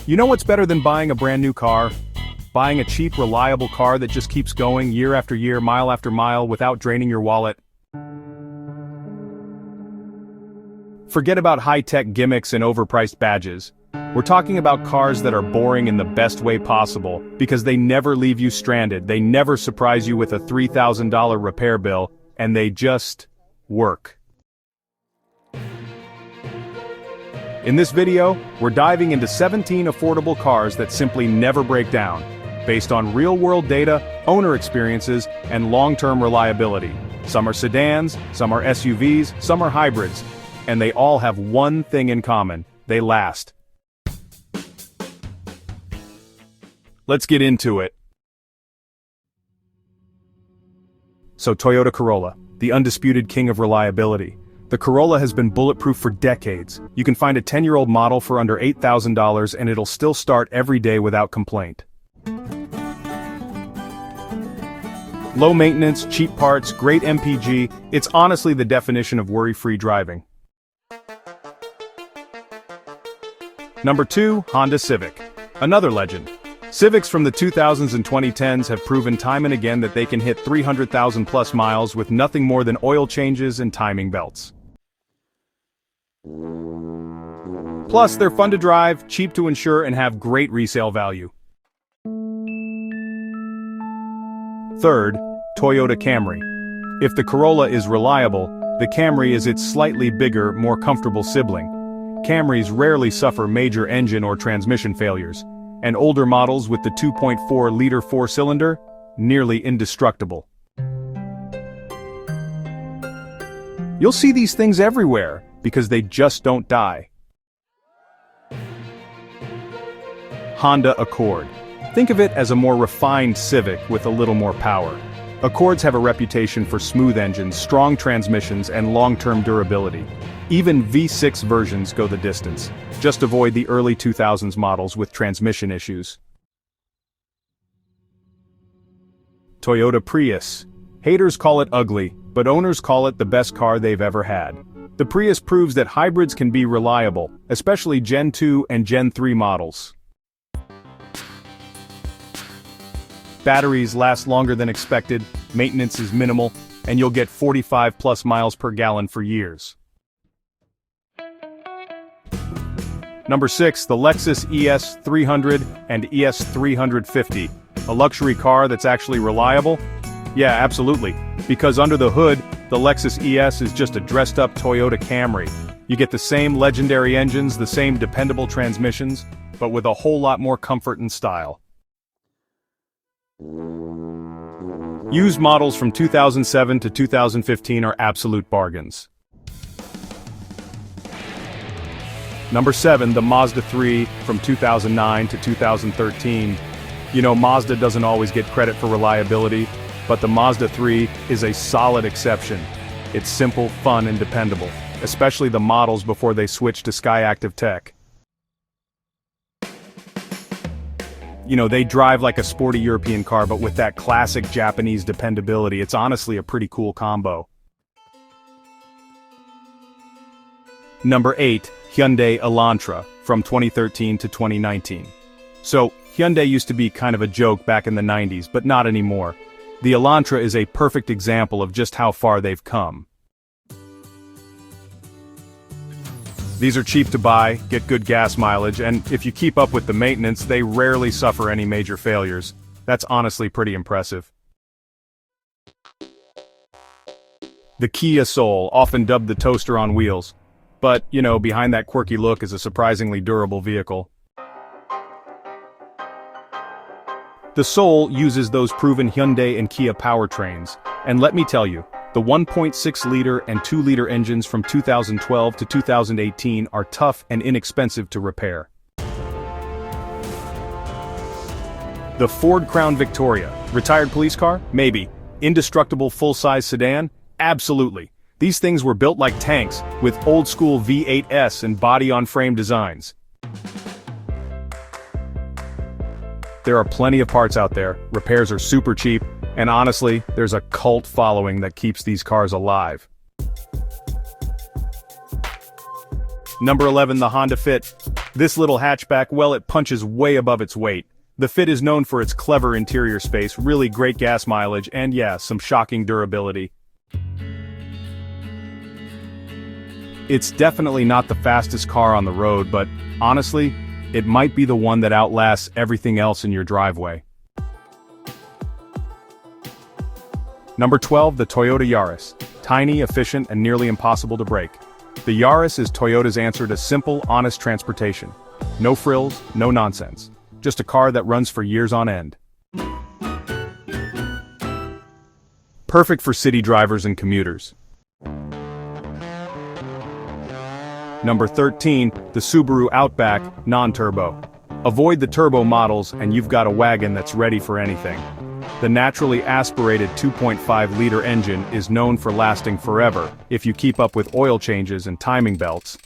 You know what's better than buying a brand new car? Buying a cheap, reliable car that just keeps going year after year, mile after mile without draining your wallet. Forget about high-tech gimmicks and overpriced badges. We're talking about cars that are boring in the best way possible, because they never leave you stranded, they never surprise you with a $3,000 repair bill, and they just work. In this video, we're diving into 17 affordable cars that simply never break down, based on real-world data, owner experiences, and long-term reliability. Some are sedans, some are SUVs, some are hybrids, and they all have one thing in common: they last. Let's get into it. So Toyota Corolla, the undisputed king of reliability. The Corolla has been bulletproof for decades. You can find a 10-year-old model for under $8,000 and it'll still start every day without complaint. Low maintenance, cheap parts, great MPG, it's honestly the definition of worry-free driving. Number 2, Honda Civic. Another legend. Civics from the 2000s and 2010s have proven time and again that they can hit 300,000 plus miles with nothing more than oil changes and timing belts. Plus, they're fun to drive, cheap to insure, and have great resale value. Third, Toyota Camry. If the Corolla is reliable, the Camry is its slightly bigger, more comfortable sibling. Camrys rarely suffer major engine or transmission failures, and older models with the 2.4-liter four-cylinder, nearly indestructible. You'll see these things everywhere, because they just don't die. Honda Accord. Think of it as a more refined Civic with a little more power. Accords have a reputation for smooth engines, strong transmissions, and long-term durability. Even V6 versions go the distance. Just avoid the early 2000s models with transmission issues. Toyota Prius. Haters call it ugly, but owners call it the best car they've ever had. The Prius proves that hybrids can be reliable, especially Gen 2 and Gen 3 models. Batteries last longer than expected, maintenance is minimal, and you'll get 45 plus miles per gallon for years. Number 6, the Lexus ES300 and ES350. A luxury car that's actually reliable? Yeah, absolutely. Because under the hood, the Lexus ES is just a dressed-up Toyota Camry. You get the same legendary engines, the same dependable transmissions, but with a whole lot more comfort and style. Used models from 2007 to 2015 are absolute bargains. Number 7, the Mazda 3 from 2009 to 2013. You know, Mazda doesn't always get credit for reliability, but the Mazda 3 is a solid exception. It's simple, fun, and dependable, especially the models before they switched to Skyactiv tech. You know, they drive like a sporty European car, but with that classic Japanese dependability. It's honestly a pretty cool combo. Number 8, Hyundai Elantra, from 2013 to 2019. So, Hyundai used to be kind of a joke back in the 90s, but not anymore. The Elantra is a perfect example of just how far they've come. These are cheap to buy, get good gas mileage, and if you keep up with the maintenance, they rarely suffer any major failures. That's honestly pretty impressive. The Kia Soul, often dubbed the toaster on wheels. But, you know, behind that quirky look is a surprisingly durable vehicle. The Soul uses those proven Hyundai and Kia powertrains, and let me tell you, the 1.6-liter and 2-liter engines from 2012 to 2018 are tough and inexpensive to repair. The Ford Crown Victoria, retired police car? Maybe. Indestructible full-size sedan? Absolutely. These things were built like tanks, with old-school V8s and body-on-frame designs. There are plenty of parts out there, repairs are super cheap, and honestly, there's a cult following that keeps these cars alive. Number 11, the Honda Fit. This little hatchback, well, it punches way above its weight. The Fit is known for its clever interior space, really great gas mileage, and yeah, some shocking durability. It's definitely not the fastest car on the road, but honestly, it might be the one that outlasts everything else in your driveway. Number 12, the Toyota Yaris. Tiny, efficient, and nearly impossible to break. The Yaris is Toyota's answer to simple, honest transportation. No frills, no nonsense. Just a car that runs for years on end. Perfect for city drivers and commuters. Number 13, the Subaru Outback, non-turbo. Avoid the turbo models and you've got a wagon that's ready for anything. The naturally aspirated 2.5-liter engine is known for lasting forever if you keep up with oil changes and timing belts.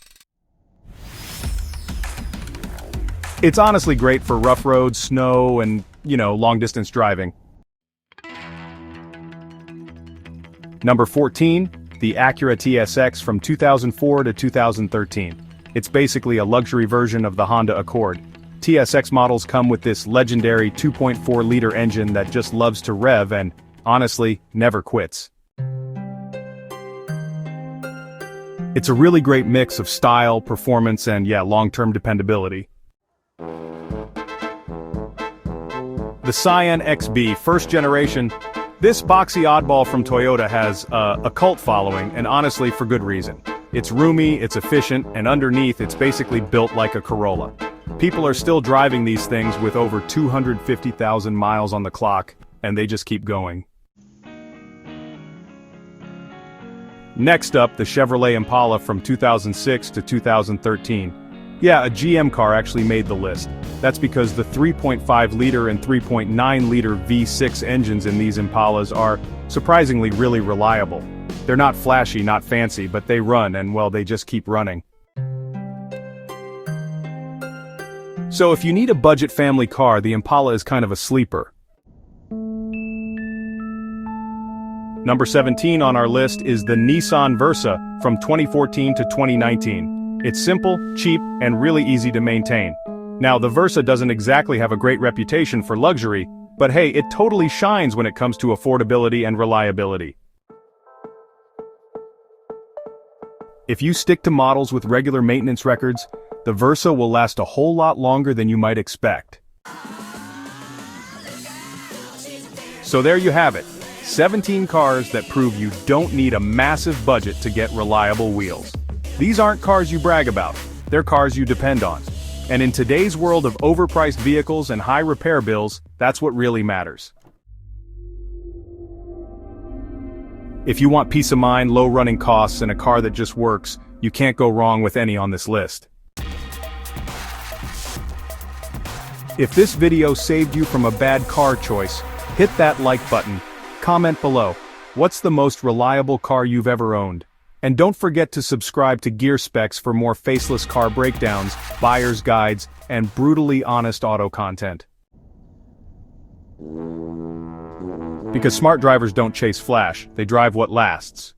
It's honestly great for rough roads, snow, and, long-distance driving. Number 14, the Acura TSX from 2004 to 2013. It's basically a luxury version of the Honda Accord. TSX models come with this legendary 2.4-liter engine that just loves to rev and, honestly, never quits. It's a really great mix of style, performance, and long-term dependability. The Cyan XB, first generation. This boxy oddball from Toyota has a cult following, and honestly for good reason. It's roomy, it's efficient, and underneath it's basically built like a Corolla. People are still driving these things with over 250,000 miles on the clock, and they just keep going. Next up, the Chevrolet Impala from 2006 to 2013. Yeah, a GM car actually made the list. That's because the 3.5-liter and 3.9-liter V6 engines in these Impalas are, surprisingly, really reliable. They're not flashy, not fancy, but they run, and well, they just keep running. So if you need a budget family car, the Impala is kind of a sleeper. Number 17 on our list is the Nissan Versa from 2014 to 2019. It's simple, cheap, and really easy to maintain. Now, the Versa doesn't exactly have a great reputation for luxury, but hey, it totally shines when it comes to affordability and reliability. If you stick to models with regular maintenance records, the Versa will last a whole lot longer than you might expect. So there you have it, 17 cars that prove you don't need a massive budget to get reliable wheels. These aren't cars you brag about, they're cars you depend on. And in today's world of overpriced vehicles and high repair bills, that's what really matters. If you want peace of mind, low running costs, and a car that just works, you can't go wrong with any on this list. If this video saved you from a bad car choice, hit that like button, comment below, what's the most reliable car you've ever owned? And don't forget to subscribe to Gear Specs for more faceless car breakdowns, buyer's guides, and brutally honest auto content. Because smart drivers don't chase flash, they drive what lasts.